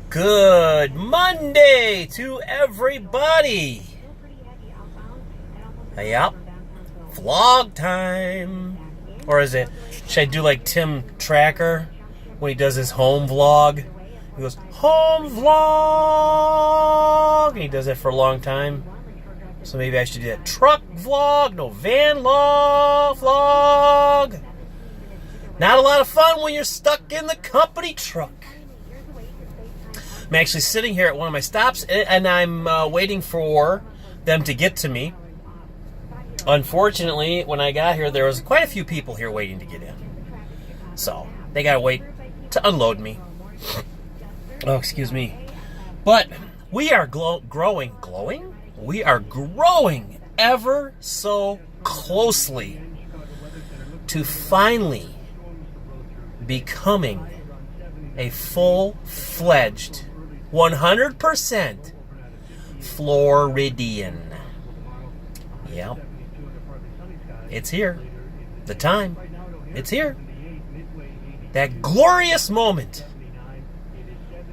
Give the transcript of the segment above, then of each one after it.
Good Monday to everybody. Yep. Vlog time. Or is it, should I do like Tim Tracker when he does his home vlog? He goes, home vlog. And he does that for a long time. So maybe I should do a truck vlog, no van vlog. Not a lot of fun when you're stuck in the company truck. I'm actually sitting here at one of my stops, and I'm waiting for them to get to me. Unfortunately, when I got here, there was quite a few people here waiting to get in. So, they gotta wait to unload me. Oh, excuse me. But we are growing ever so closely to finally becoming a full-fledged 100% Floridian. Yep. It's here. The time. It's here. That glorious moment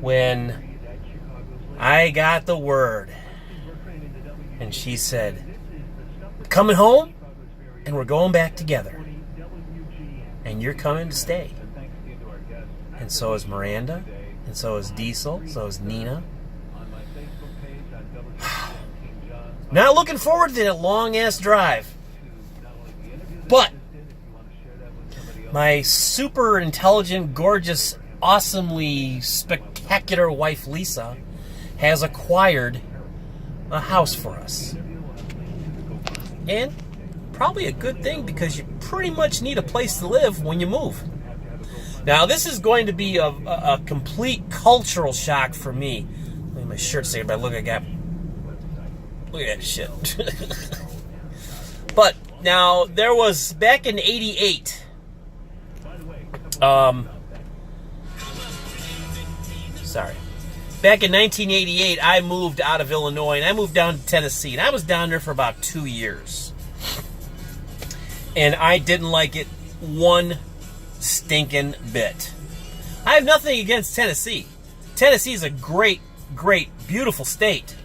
when I got the word and she said, coming home and we're going back together. And you're coming to stay. And so is Miranda. And so is Diesel. So is Nina. Not looking forward to that long-ass drive. But my super intelligent, gorgeous, awesomely spectacular wife, Lisa, has acquired a house for us. And probably a good thing because you pretty much need a place to live when you move. Now, this is going to be a complete cultural shock for me. Look at my shirt saying, but look, I got... Look at that shit. But, now, there was, back in 88, Back in 1988, I moved out of Illinois, and I moved down to Tennessee, and I was down there for about 2 years. And I didn't like it one stinking bit. I have nothing against Tennessee. Tennessee is a great, great, beautiful state.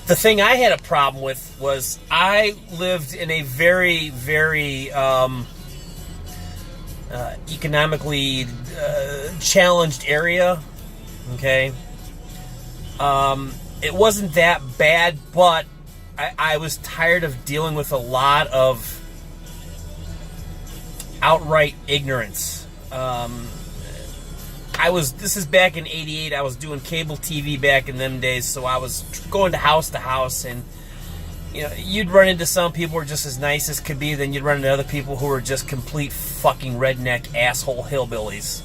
The thing I had a problem with was I lived in a very, very economically challenged area. Okay. It wasn't that bad, but I was tired of dealing with a lot of outright ignorance. This is back in 88. I was doing cable TV back in them days, so I was going to house, and you'd run into some people who were just as nice as could be, then you'd run into other people who were just complete fucking redneck asshole hillbillies.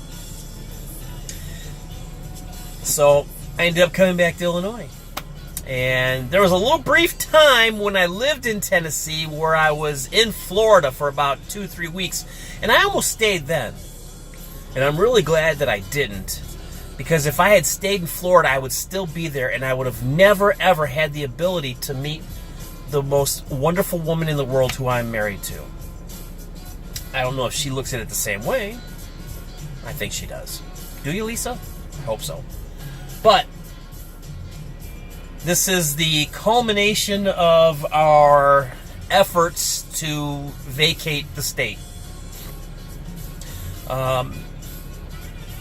So I ended up coming back to Illinois. And there was a little brief time when I lived in Tennessee where I was in Florida for about 2-3 weeks. And I almost stayed then. And I'm really glad that I didn't. Because if I had stayed in Florida, I would still be there. And I would have never, ever had the ability to meet the most wonderful woman in the world who I'm married to. I don't know if she looks at it the same way. I think she does. Do you, Lisa? I hope so. But this is the culmination of our efforts to vacate the state.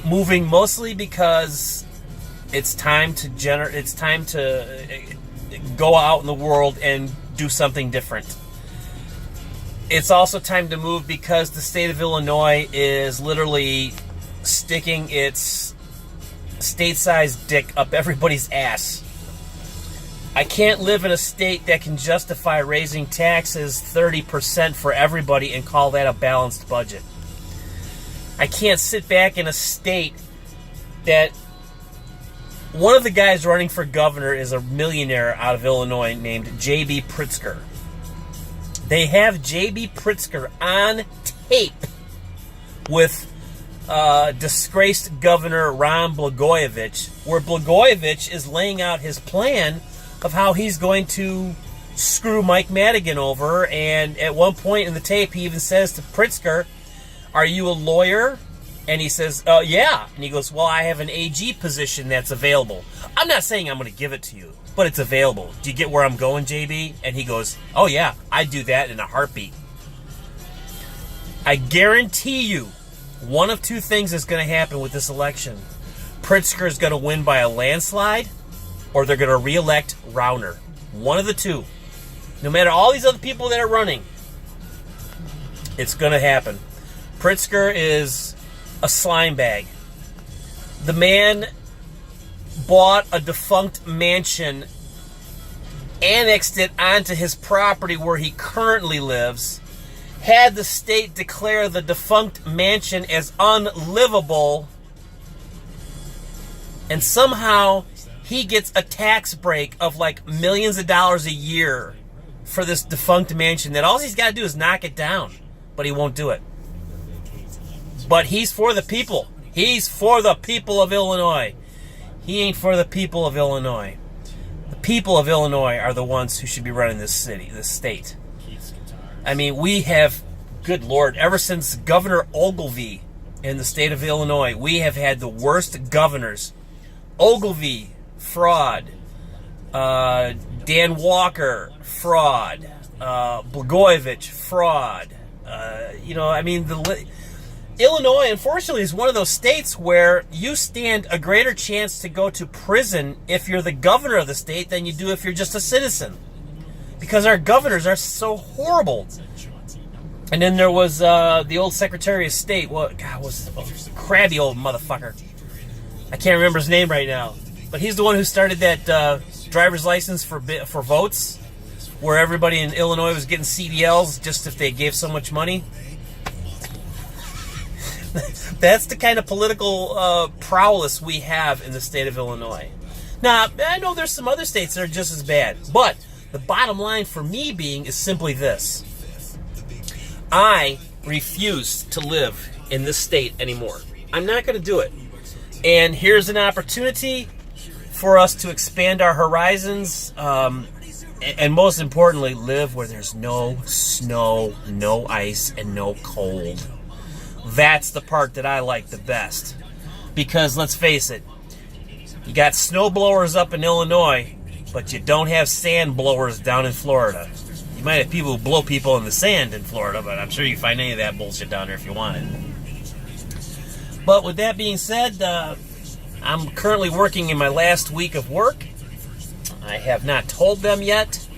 Moving mostly because it's time to go out in the world and do something different. It's also time to move because the state of Illinois is literally sticking its state-sized dick up everybody's ass. I can't live in a state that can justify raising taxes 30% for everybody and call that a balanced budget. I can't sit back in a state that one of the guys running for governor is a millionaire out of Illinois named J.B. Pritzker. They have J.B. Pritzker on tape with disgraced Governor Ron Blagojevich, where Blagojevich is laying out his plan of how he's going to screw Mike Madigan over. And at one point in the tape, he even says to Pritzker, "Are you a lawyer And he says, yeah. And he goes, well, I have an AG position that's available. I'm not saying I'm going to give it to you, but it's available. Do you get where I'm going, JB? And he goes, oh, yeah, I'd do that in a heartbeat. I guarantee you one of two things is going to happen with this election. Pritzker is going to win by a landslide, or they're going to re-elect Rauner. One of the two. No matter all these other people that are running, it's going to happen. Pritzker is a slime bag. The man bought a defunct mansion, annexed it onto his property where he currently lives, had the state declare the defunct mansion as unlivable, and somehow he gets a tax break of like millions of dollars a year for this defunct mansion that all he's got to do is knock it down, but he won't do it. But he's for the people. He's for the people of Illinois. He ain't for the people of Illinois. The people of Illinois are the ones who should be running this city, this state. I mean, we have, good Lord, ever since Governor Ogilvie in the state of Illinois, we have had the worst governors. Ogilvie, fraud. Dan Walker, fraud. Blagojevich, fraud. Illinois, unfortunately, is one of those states where you stand a greater chance to go to prison if you're the governor of the state than you do if you're just a citizen. Because our governors are so horrible. And then there was the old Secretary of State. What? God, was a crabby old motherfucker. I can't remember his name right now. But he's the one who started that driver's license for votes, where everybody in Illinois was getting CDLs just if they gave so much money. That's the kind of political prowess we have in the state of Illinois. Now, I know there's some other states that are just as bad, but the bottom line for me is simply this. I refuse to live in this state anymore. I'm not going to do it. And here's an opportunity for us to expand our horizons, and most importantly, live where there's no snow, no ice, and no cold. That's the part that I like the best. Because, let's face it, you got snow blowers up in Illinois, but you don't have sand blowers down in Florida. You might have people who blow people in the sand in Florida, but I'm sure you can find any of that bullshit down there if you want it. But with that being said, I'm currently working in my last week of work. I have not told them yet.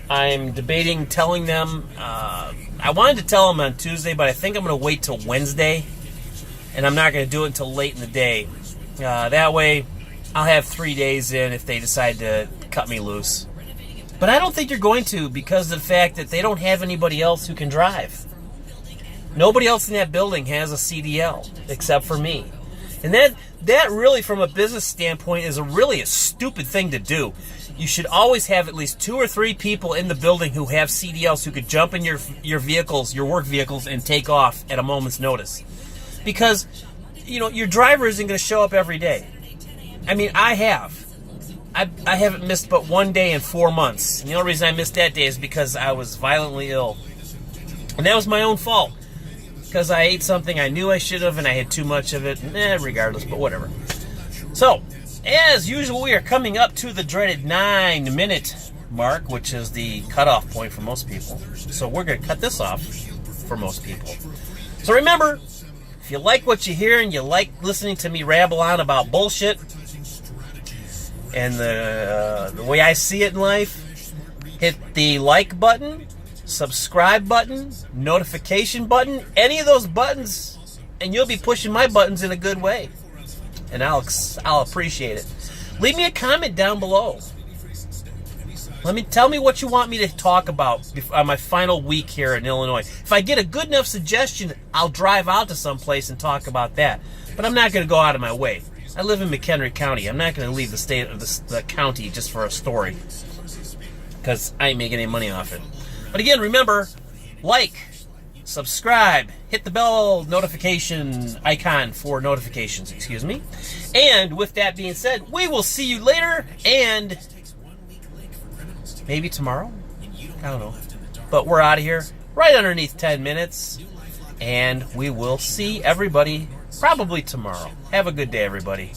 I'm debating telling them. I wanted to tell them on Tuesday, but I think I'm going to wait till Wednesday. And I'm not going to do it until late in the day. That way, I'll have 3 days in if they decide to cut me loose. But I don't think you're going to, because of the fact that they don't have anybody else who can drive. Nobody else in that building has a CDL except for me. And that really, from a business standpoint, is really a stupid thing to do. You should always have at least 2 or 3 people in the building who have CDLs who could jump in your vehicles, your work vehicles, and take off at a moment's notice. Because, your driver isn't going to show up every day. I mean, I have. I haven't missed but 1 day in 4 months. And the only reason I missed that day is because I was violently ill. And that was my own fault. Because I ate something I knew I should have, and I had too much of it. Regardless, but whatever. So, as usual, we are coming up to the dreaded 9-minute mark, which is the cutoff point for most people. So we're going to cut this off for most people. So remember, if you like what you hear and you like listening to me rabble on about bullshit and the way I see it in life, hit the like button, subscribe button, notification button, any of those buttons, and you'll be pushing my buttons in a good way. And I'll appreciate it. Leave me a comment down below. Tell me what you want me to talk about on my final week here in Illinois. If I get a good enough suggestion, I'll drive out to someplace and talk about that. But I'm not going to go out of my way. I live in McHenry County. I'm not going to leave the state of the county just for a story, because I ain't making any money off it. But again, remember, like, subscribe, hit the bell notification icon for notifications, And with that being said, we will see you later, and maybe tomorrow? I don't know. But we're out of here right underneath 10 minutes, and we will see everybody Probably tomorrow. Have a good day, everybody.